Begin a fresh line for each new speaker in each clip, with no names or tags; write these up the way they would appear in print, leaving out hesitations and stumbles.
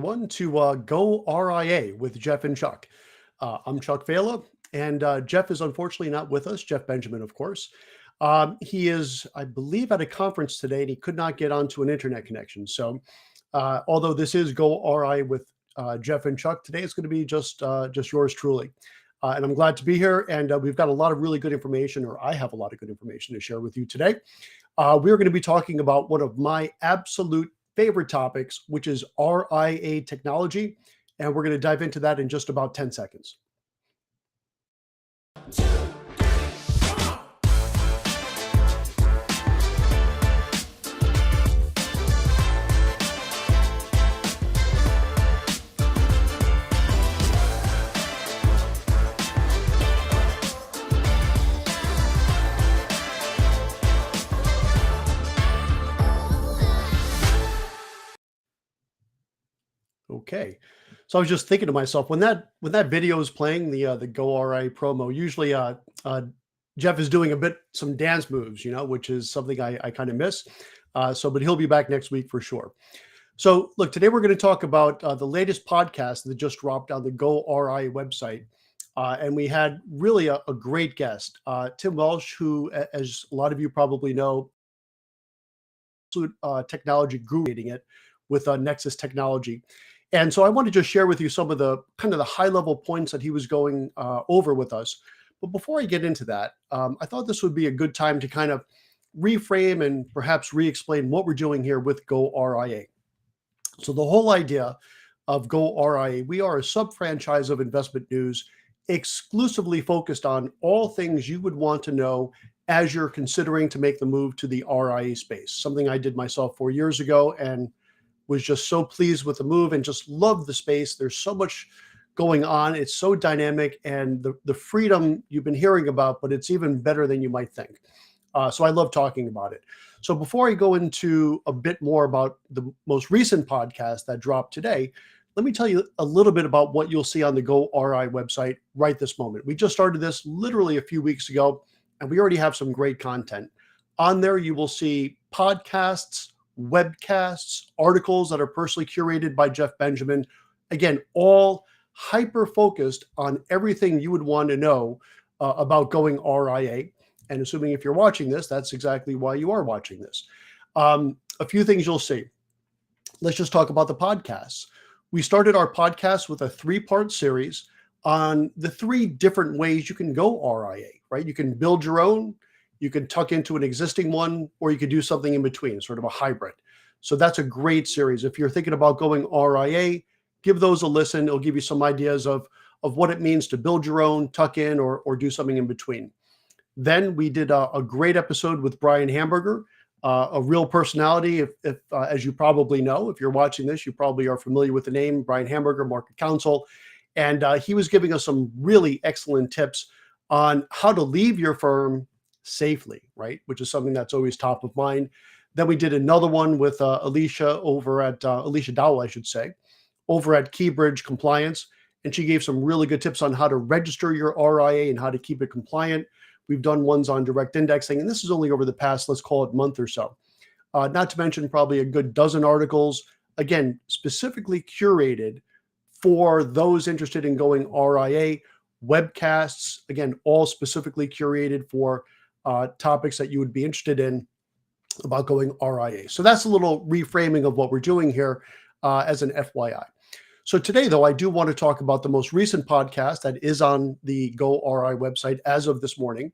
One to Go RIA with Jeff and Chuck. I'm Chuck Vela, and Jeff is unfortunately not with us. Jeff Benjamin, of course. He is, I believe, at a conference today, and he could not get onto an internet connection. So, although this is Go RIA with Jeff and Chuck, today it's going to be just yours truly. And I'm glad to be here. And we've got a lot of really good information, or I have a lot of good information to share with you today. We're going to be talking about one of my absolute favorite topics, which is RIA technology. And we're going to dive into that in just about 10 seconds. Okay, so I was just thinking to myself when that video is playing, the goRIA promo. Usually, Jeff is doing some dance moves, which is something I kind of miss. But he'll be back next week for sure. So look, today we're going to talk about the latest podcast that just dropped on the goRIA website, and we had really a great guest, Tim Welsch, who, as a lot of you probably know, absolute technology guru leading it with Nexus Technology. And so I want to just share with you some of the kind of the high level points that he was going over with us. But before I get into that, I thought this would be a good time to kind of reframe and perhaps re-explain what we're doing here with goRIA. So the whole idea of goRIA, we are a sub-franchise of Investment News exclusively focused on all things you would want to know as you're considering to make the move to the RIA space, something I did myself 4 years ago and was just so pleased with the move and just love the space. There's so much going on. It's so dynamic, and the freedom you've been hearing about, but it's even better than you might think. So I love talking about it. So before I go into a bit more about the most recent podcast that dropped today, let me tell you a little bit about what you'll see on the goRIA website right this moment. We just started this literally a few weeks ago, and we already have some great content. On there, you will see podcasts, webcasts, articles that are personally curated by Jeff Benjamin. Again, all hyper-focused on everything you would want to know about going RIA. And assuming if you're watching this, that's exactly why you are watching this. A few things you'll see. Let's just talk about the podcasts. We started our podcast with a 3-part series on the 3 different ways you can go RIA, right? You can build your own, you can tuck into an existing one, or you could do something in between, sort of a hybrid. So that's a great series. If you're thinking about going RIA, give those a listen. It'll give you some ideas of what it means to build your own, tuck in, or do something in between. Then we did a great episode with Brian Hamburger, a real personality. If as you probably know, if you're watching this, you probably are familiar with the name Brian Hamburger, market counsel. And he was giving us some really excellent tips on how to leave your firm safely, right? Which is something that's always top of mind. Then we did another one with Alicia Dowell, I should say, over at Keybridge Compliance. And she gave some really good tips on how to register your RIA and how to keep it compliant. We've done ones on direct indexing, and this is only over the past, let's call it, month or so. Not to mention probably a good dozen articles, again, specifically curated for those interested in going RIA, webcasts, again, all specifically curated for topics that you would be interested in about going RIA. So that's a little reframing of what we're doing here as an FYI. So today, though, I do want to talk about the most recent podcast that is on the goRIA website as of this morning.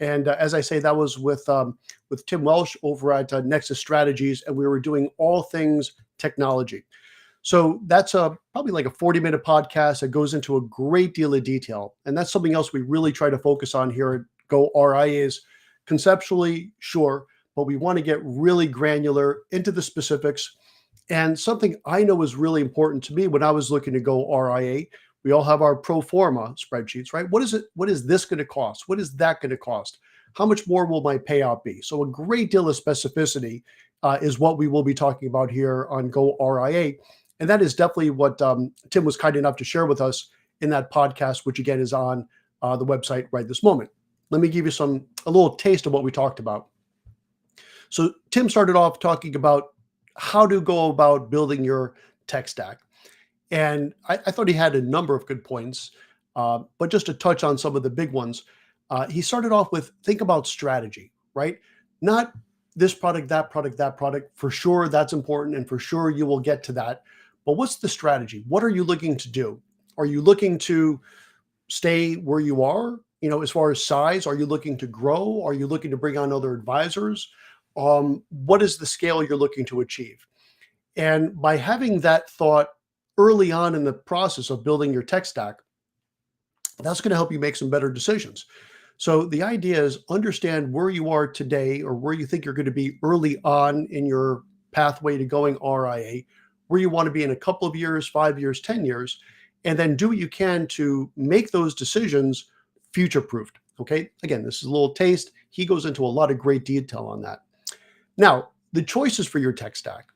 And as I say, that was with Tim Welsch over at Nexus Strategies, and we were doing all things technology. So that's probably like a 40-minute podcast that goes into a great deal of detail. And that's something else we really try to focus on here at goRIA is conceptually, sure, but we want to get really granular into the specifics. And something I know is really important to me when I was looking to go RIA, we all have our pro forma spreadsheets, right? What is this going to cost? What is that going to cost? How much more will my payout be? So a great deal of specificity is what we will be talking about here on goRIA. And that is definitely what Tim was kind enough to share with us in that podcast, which again is on the website right this moment. Let me give you a little taste of what we talked about. So Tim started off talking about how to go about building your tech stack. And I thought he had a number of good points, but just to touch on some of the big ones, he started off with think about strategy, right? Not this product, that product, that product. For sure, that's important, and for sure, you will get to that. But what's the strategy? What are you looking to do? Are you looking to stay where you are? As far as size, are you looking to grow? Are you looking to bring on other advisors? What is the scale you're looking to achieve? And by having that thought early on in the process of building your tech stack, that's going to help you make some better decisions. So the idea is understand where you are today or where you think you're going to be early on in your pathway to going RIA, where you want to be in a couple of years, 5 years, 10 years, and then do what you can to make those decisions future proofed. Okay. Again, this is a little taste. He goes into a lot of great detail on that. Now, the choices for your tech stack.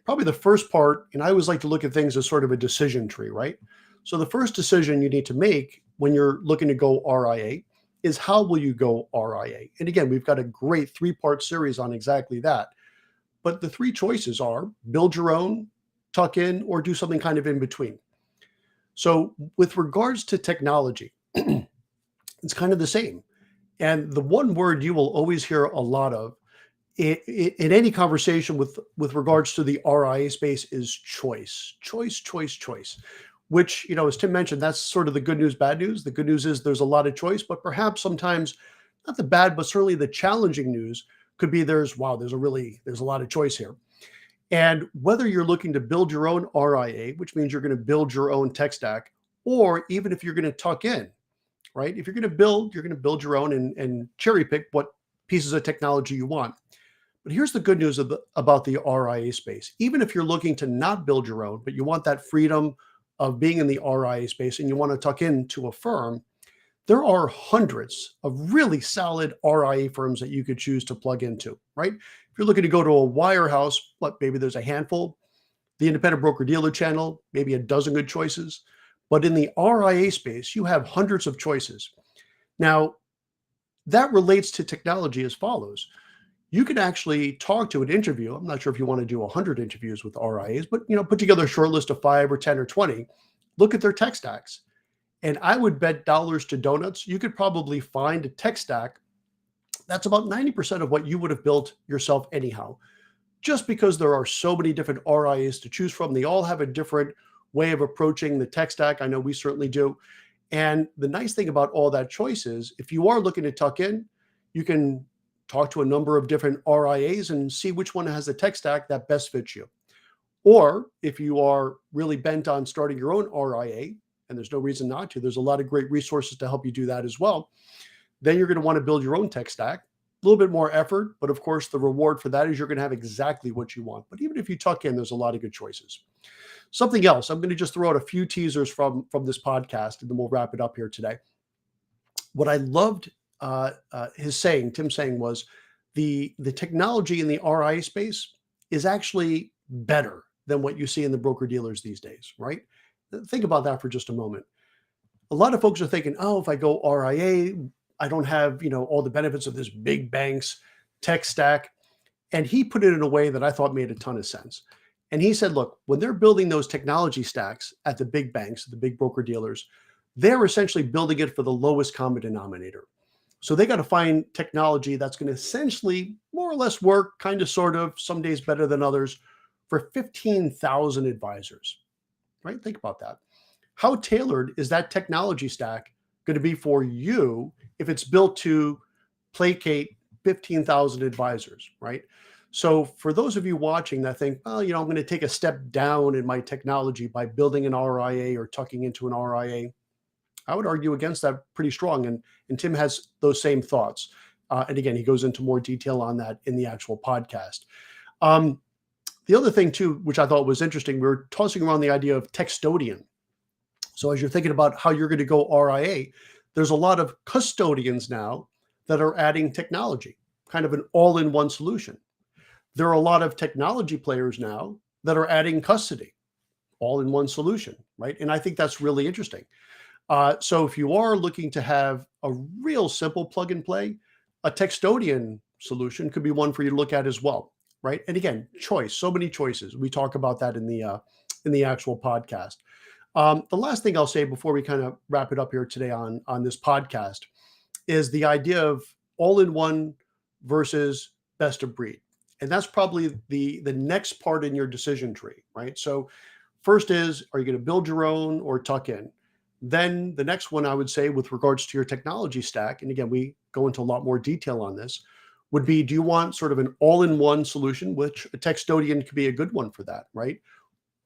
Probably the first part, and I always like to look at things as sort of a decision tree, right? So the first decision you need to make when you're looking to go RIA is how will you go RIA? And again, we've got a great 3-part series on exactly that. But the 3 choices are build your own, tuck in, or do something kind of in between. So with regards to technology, it's kind of the same. And the one word you will always hear a lot of in any conversation with regards to the RIA space is choice, choice, choice, choice, which, as Tim mentioned, that's sort of the good news, bad news. The good news is there's a lot of choice, but perhaps sometimes not the bad, but certainly the challenging news could be there's a lot of choice here. And whether you're looking to build your own RIA, which means you're going to build your own tech stack, or even if you're going to tuck in, right? If you're going to build, you're going to build your own and cherry pick what pieces of technology you want. But here's the good news about the RIA space. Even if you're looking to not build your own, but you want that freedom of being in the RIA space and you want to tuck into a firm, there are hundreds of really solid RIA firms that you could choose to plug into, right? If you're looking to go to a wirehouse, maybe there's a handful. The independent broker-dealer channel, maybe a dozen good choices. But in the RIA space, you have hundreds of choices. Now, that relates to technology as follows. You can actually talk to an interview. I'm not sure if you want to do 100 interviews with RIAs, but put together a short list of 5 or 10 or 20. Look at their tech stacks. And I would bet dollars to donuts, you could probably find a tech stack that's about 90% of what you would have built yourself anyhow. Just because there are so many different RIAs to choose from, they all have a different way of approaching the tech stack. I know we certainly do. And the nice thing about all that choice is if you are looking to tuck in, you can talk to a number of different RIAs and see which one has the tech stack that best fits you. Or if you are really bent on starting your own RIA, and there's no reason not to, there's a lot of great resources to help you do that as well, then you're going to want to build your own tech stack. A little bit more effort, but of course, the reward for that is you're going to have exactly what you want. But even if you tuck in, there's a lot of good choices. Something else, I'm going to just throw out a few teasers from this podcast, and then we'll wrap it up here today. What I loved Tim saying was the technology in the RIA space is actually better than what you see in the broker dealers these days, right? Think about that for just a moment. A lot of folks are thinking, oh, if I go RIA, I don't have, all the benefits of this big bank's tech stack. And he put it in a way that I thought made a ton of sense. And he said, look, when they're building those technology stacks at the big banks, the big broker dealers, they're essentially building it for the lowest common denominator. So they got to find technology that's going to essentially more or less work, kind of, sort of, some days better than others, for 15,000 advisors, right? Think about that. How tailored is that technology stack going to be for you if it's built to placate 15,000 advisors, right? So for those of you watching that think, well, I'm going to take a step down in my technology by building an RIA or tucking into an RIA, I would argue against that pretty strong. And Tim has those same thoughts. And again, he goes into more detail on that in the actual podcast. The other thing too, which I thought was interesting, we were tossing around the idea of textodian. So as you're thinking about how you're going to go RIA, there's a lot of custodians now that are adding technology, kind of an all-in-one solution. There are a lot of technology players now that are adding custody, all-in-one solution, right? And I think that's really interesting. So if you are looking to have a real simple plug and play, a textodian solution could be one for you to look at as well, right? And again, choice, so many choices. We talk about that in in the actual podcast. The last thing I'll say before we kind of wrap it up here today on this podcast is the idea of all-in-one versus best of breed. And that's probably the next part in your decision tree, right? So first is, are you going to build your own or tuck in? Then the next one I would say with regards to your technology stack, and again, we go into a lot more detail on this, would be, do you want sort of an all-in-one solution, which a Textodian could be a good one for that, right?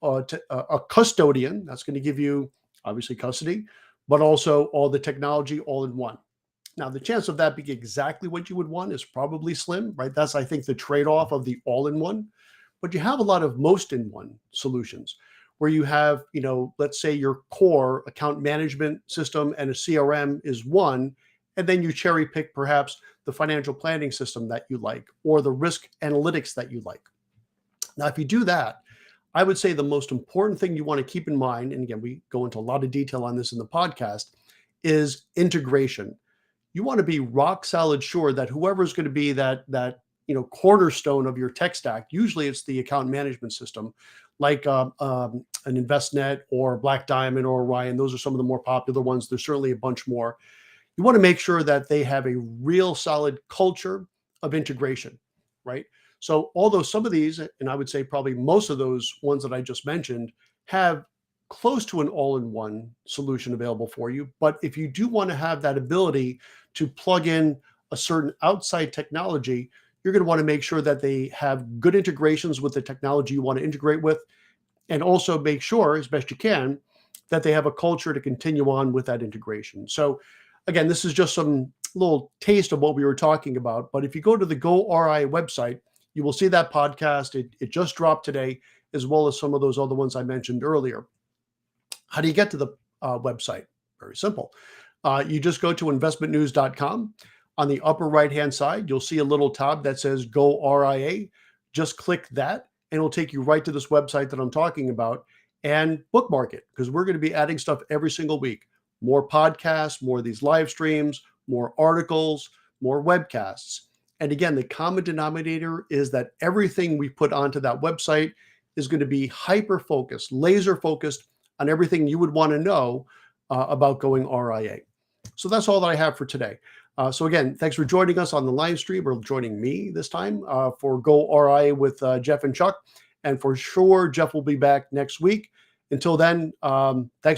A custodian, that's going to give you obviously custody, but also all the technology all in one. Now, the chance of that being exactly what you would want is probably slim, right? That's, I think, the trade-off of the all-in-one. But you have a lot of most-in-one solutions where you have, let's say your core account management system and a CRM is one, and then you cherry pick perhaps the financial planning system that you like or the risk analytics that you like. Now, if you do that, I would say the most important thing you want to keep in mind, and again, we go into a lot of detail on this in the podcast, is integration. You want to be rock solid sure that whoever is going to be that cornerstone of your tech stack, usually it's the account management system, like an InvestNet or Black Diamond or Orion. Those are some of the more popular ones. There's certainly a bunch more. You want to make sure that they have a real solid culture of integration, right? So although some of these, and I would say probably most of those ones that I just mentioned, have close to an all-in-one solution available for you. But if you do want to have that ability to plug in a certain outside technology, you're going to want to make sure that they have good integrations with the technology you want to integrate with, and also make sure, as best you can, that they have a culture to continue on with that integration. So again, this is just some little taste of what we were talking about. But if you go to the goRIA website, you will see that podcast. It just dropped today, as well as some of those other ones I mentioned earlier. How do you get to the website? Very simple. You just go to investmentnews.com. On the upper right-hand side, you'll see a little tab that says goRIA. Just click that, and it'll take you right to this website that I'm talking about, and bookmark it, because we're going to be adding stuff every single week. More podcasts, more of these live streams, more articles, more webcasts. And again, the common denominator is that everything we put onto that website is going to be hyper-focused, laser-focused on everything you would want to know about going RIA. So that's all that I have for today. So again, thanks for joining us on the live stream, or joining me this time for goRIA with Jeff and Chuck. And for sure, Jeff will be back next week. Until then, thanks